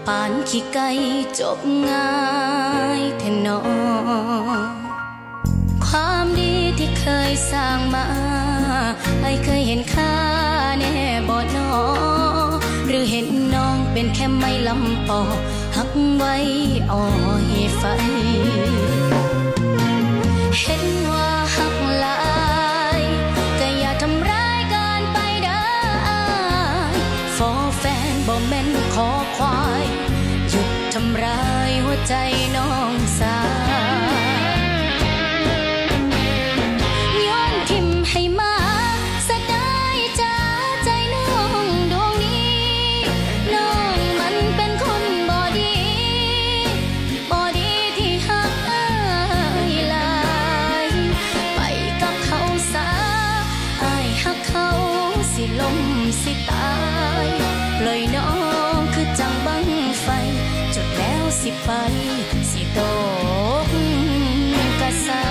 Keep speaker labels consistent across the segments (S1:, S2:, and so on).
S1: ปานขี้ไก่จบง่ายแท้หนอความดีที่เคยสร้างมาไอ้เคยเห็นค่าแน่บ่นอหรือเห็นน้องเป็นแค่ไม้ลำปอหักไว้อ้อยไฟเห็นว่าหักหลายก็อย่าทำร้ายกันไปได้ฟอแฟนบ่แม่นขอควายหยุดทำร้ายหัวใจน้องสาย้อนทิมให้มาสะได้จ้าใจน้องดวงนี้น้องมันเป็นคนบ่ดีบ่ดีที่หักอ้ายหลายไปกับเขาซะอ้ายหักเขาสิล้มสิตายเลยน้องคือจังบังไฟจุดแล้วสิไปสิตกกะสา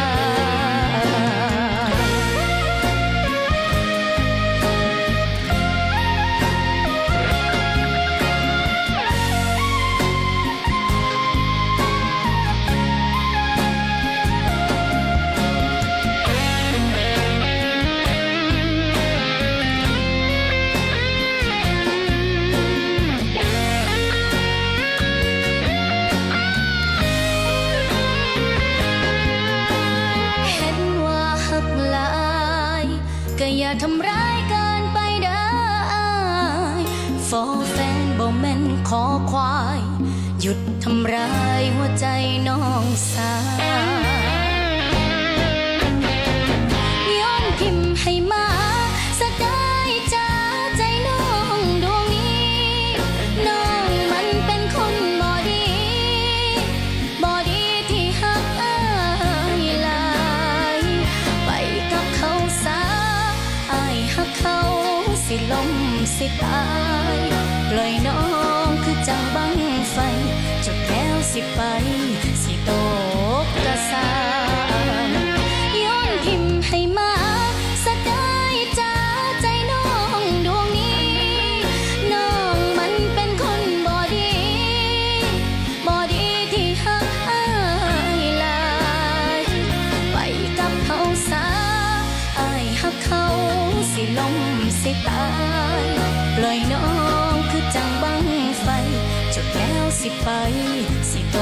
S1: ก็อย่าทำร้ายกันไปได้ฟอแฟนบ่แม่นขอควายหยุดทำร้ายหัวใจน้องสาย้อนพิมพ์ให้มาสะได้จ้าใจน้องดวงนี้น้องมันเป็นคนบ่ดีบ่ดีที่หักอ้ายหลายไปกับเขาซะหักเขาสิล้มสิตายปล่อยน้องคือจังบังไฟจุดแล้วสิไปสิตกกะสาย้อนพิมพ์ให้มาสะได้จ้าใจน้องดวงนี้น้องมันเป็นคนบ่ดีบ่ดีที่หักอ้ายหลายไปกับเขาซะอ้ายหักเขาสิล้มสิตายปล่อยน้องคือจังบังไฟจุดแล้วสิไปสิต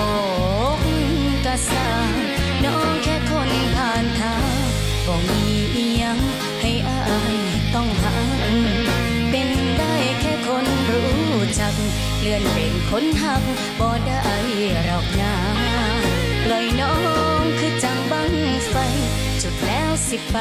S1: กกะสาน้องแค่คนผ่านทางบ่มีอีหยังให้อายต้องหักเป็นได้แค่คนรู้จักเลื่อนเป็นคนหักบ่ได้หรอกนะปล่อยน้องคือจังบังไฟจุดแล้วสิไป